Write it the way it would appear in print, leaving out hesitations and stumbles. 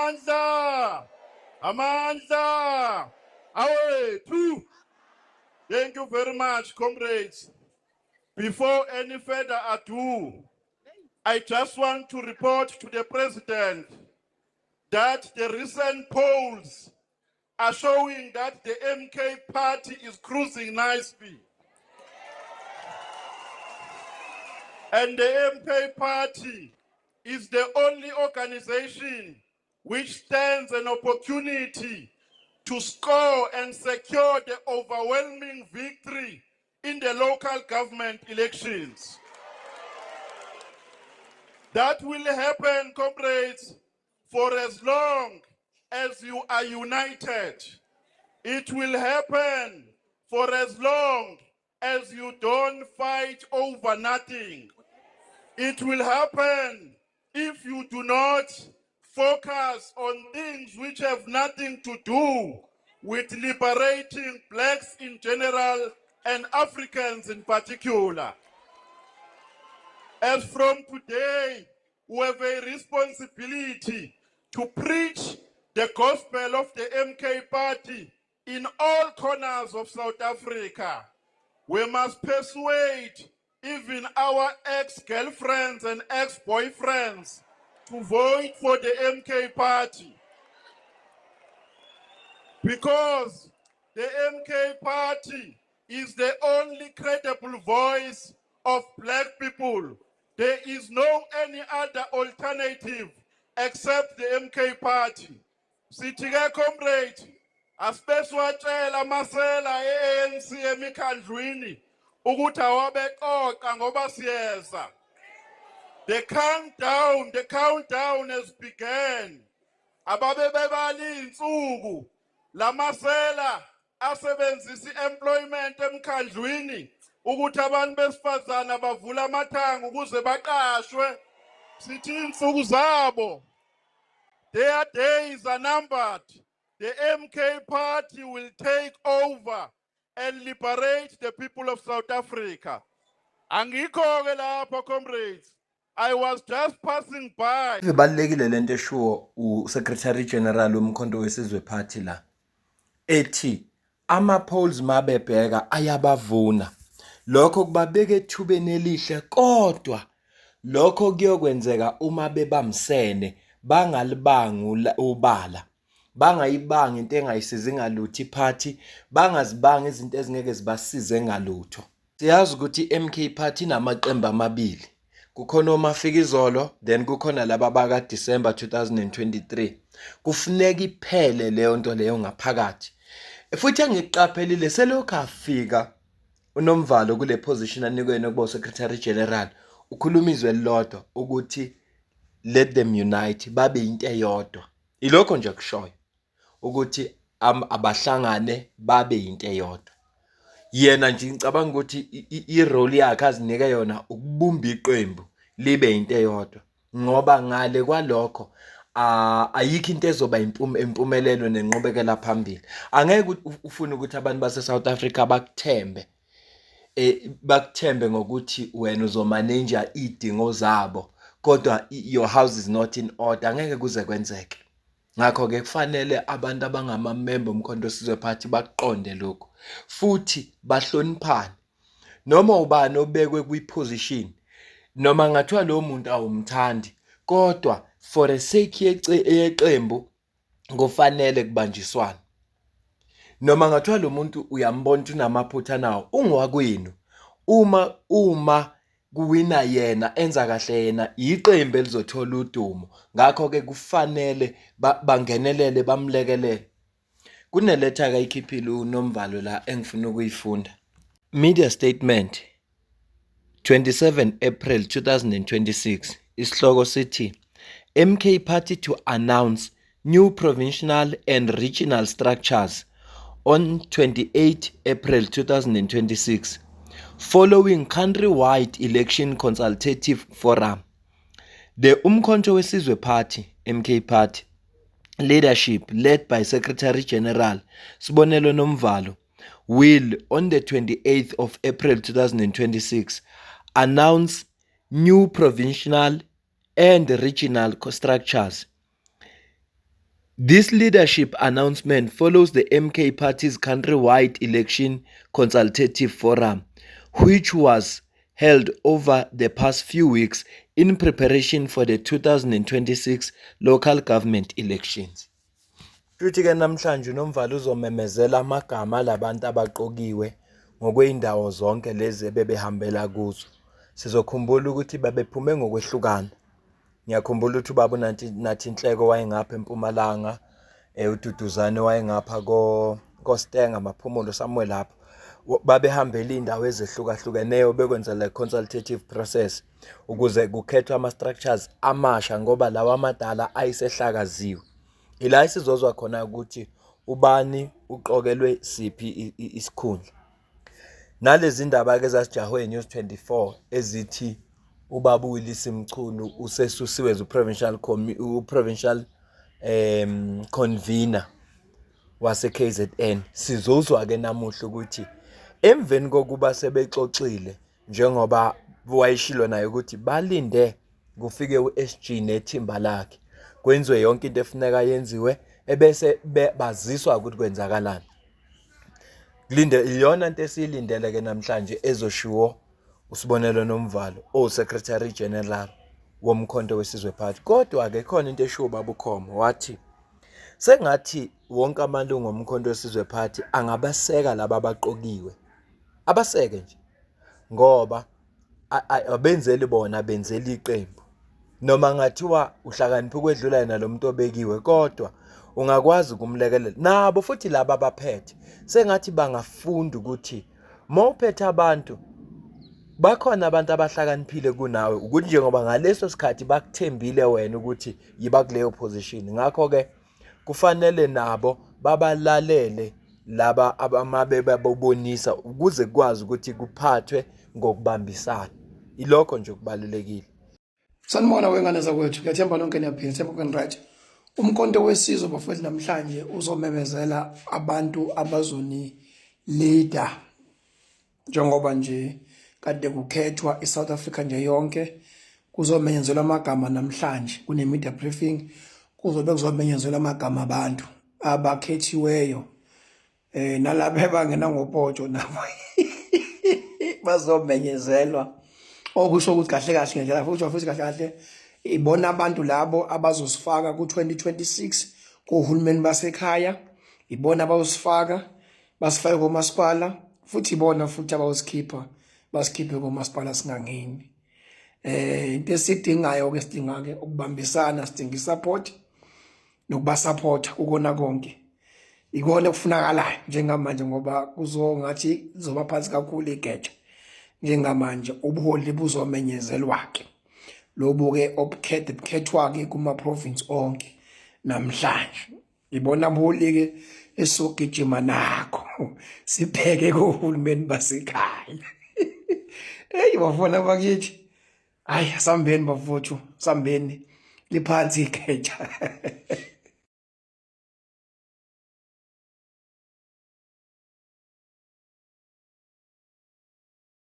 Amandla. Amandla. Away, two. Thank you very much, comrades. Before any further ado, I just want to report to the President that the recent polls are showing that the MK party is cruising nicely. And the MK party is the only organization which stands an opportunity to score and secure the overwhelming victory in the local government elections. That will happen, comrades, for as long as you are united. It will happen for as long as you don't fight over nothing. It will happen if you do not focus on things which have nothing to do with liberating blacks in general and Africans in particular. As from today, we have a responsibility to preach the gospel of the MK party in all corners of South Africa. We must persuade even our ex-girlfriends and ex-boyfriends to vote for the MK party. Because the MK party is the only credible voice of black people. There is no any other alternative except the MK party. Sithi-ke comrade, asibeswatshela amasela e-ANC emikhandlwini ukuthi awabeqoqa ngoba siyeza. The countdown has begun. Ababe bebali insuku lamasela asebenzisa employment emkhandlwini ukuthi abantu besifazana bavula amathanga ukuze baqashwe. Sithi insuku zabo, their days are numbered. The MK party will take over and liberate the people of South Africa. Angikho-ke lapho, comrades. I was just passing by. Ibalulekile lento eshuwo uSecretary General womkhonto wesizwe party la. Ethi ama polls mabebheka ayabavuna. Lokho kubabeka ethubeni elihle kodwa lokho kuyokwenzeka uma bebamsene bangalibanga ubala. Bangayibanga into engayisizi ngalutho iparty, bangazibanga izinto ezingeke zibasize ngalutho. Siyazi ukuthi MK party inamaqembu amabili. Kukhona oMafikizolo, then kukhona laba baka December 2023. Kufuneka iphele leyo nto leyo ngaphakathi. Futhi angiqaphelile selokhu afika uNomvalo kule position anikweni kubo Secretary General. Ukhuluma izwe lodwa ukuthi let them unite, babe into eyodwa. Ilokho nje kushoyo ukuthi abahlangane babe into eyodwa. Yena nje ngicabanga ukuthi irole yakhe azinike yona ukubumba iqembu libe into eyodwa ngoba ngale kwalokho ayikho into ezoba impumelelo nenqobekela phambili. Angeke ufune ukuthi abantu base South Africa bakuthembe ngokuthi wena uzomanage idingo zabo kodwa your house is not in order. Angeke kuze kwenzeke. Ngakho ke kufanele abantu abangamamember omkhonto wesizwe party baqonde lokho futhi bahloniphane. Noma ubani obekwe kwiposition noma ngathiwa lo muntu awumthandi kodwa for a sake yeqembu kufanele kubanjiswane. Noma ngathiwa lo muntu uyambona ukuthi unamaphutha nawo ungwakwenu. Uma kuwina yena enza kahle yena iqembu elizothola udumo. Ngakho ke kufanele bangenelele bamlekelele. Kuneletha kayikhiphile uNomvalo la engifuna ukuyifunda. Media statement 27 April 2026. Isihloko sithi MK party to announce new provincial and regional structures on 28 April 2026 following countrywide election consultative forum. The Umkhonto wesizwe party MK party leadership led by Secretary General Sibonelo Nomvalo will on the 28th of April 2026 announce new provincial and regional structures This leadership announcement follows the MK Party's countrywide election consultative forum, which was held over the past few weeks in preparation for the 2026 local government elections. Futhi ke namhlanje uNomvalo uzomemezela amagama labantu abaqokiwe ngokweindawo zonke lezi bebehambela kuzo. Sizokhumbula ukuthi babephume ngokwehlukana. Ngiyakhumbula ukuthi ubaba nathi Inhleko wayengapha eMpumalanga, uDuduzane wayengapha koStenga Maphumulo Samuel lapho. Babehambela indawo ezehlukahlukeneyo bekwenza le consultative process ukuze kukhethwe ama structures amasha ngoba lawa amadala ayisehlakaziwe. Ila isizozwa khona ukuthi ubani uqokelwe siphi isikhundla. Nalezi ndaba ke zasijahwe News 24 ezithi ubaba uWillis Mchunu usesusiwe provincial convener wase KZN. Sizozwa ke namuhla ukuthi emveni kokuba sebexoxile njengoba wayishilo naye ukuthi balinde kufike uSG nethimba lakhe kwenziwe yonke into efuneka yenziwe ebese baziswa ukuthi kwenzakalani. Kulinde iyona into esiyilindele ke namhlanje ezoshiwo uSibonelo Nomvalo Secretary General womkhonto wesizwe party. Kodwa ke khona into eshiwo baba uKhomo wathi sengathi wonke amalungu omkhonto wesizwe party angabaseka laba abaqokiwe. Abaseke nje ngoba abenzeli bona benzela iqembu. Noma ngathiwa uhlakaniphi kwedlula yena lo muntu obekiwe kodwa ungakwazi ukumlekelela nabo futhi laba abaphethe sengathi bangafunda ukuthi mawuphethe abantu bakhona abantu abahlakaniphile kunawe ukuthi njengoba ngaleso sikhathi bakuthembile wena ukuthi yiba kuleyo position. Ngakho ke kufanele nabo babalalele laba abamabe babonisa ukuze kwazi ukuthi kuphathwe ngokubambisana. Ilokho nje kubalulekile. Sanibona wengane zakwethu, ngiyathemba lonke niyaphila, themba kwenright. Umkhonto wesizwe bafowethu namhlanje uzomemezela abantu abazoni leader njengoba nje kade kukhethwa iSouth Africa nje yonke. Kuzomenyezelwa amagama namhlanje kune media briefing, kuzomenyezelwa amagama abantu abakhethiweyo nalabo ebangena ngopotsho nabo bazomenyezelwa. Okusho ukuthi kahle kahle ngendlela futhi kahle kahle ibona abantu labo abazosifaka ku2026 kohulumeni basekhaya, ibona abazosifaka basifake komasipala futhi ibona futhi abawusikhipha basikhiphe komasipala singangeni. Into esidingayo ke sidinga ke ukubambisana, sidinga isupport nokubasupport ukona konke. Ikona kufunakalayo njengamanje ngoba kuzongathi zoba phansi kakhulu igeja. Njengamanje ubuholi buzomenyezelwa ke lobo ke obukhethwa ke kuma province onke namhlanje. Ibona buholi ke esogijima nakho sibheke kohulumeni basekhaya. Hey bafona bakithi, hayi sambeni bafuthu, sambeni liphansi igeja.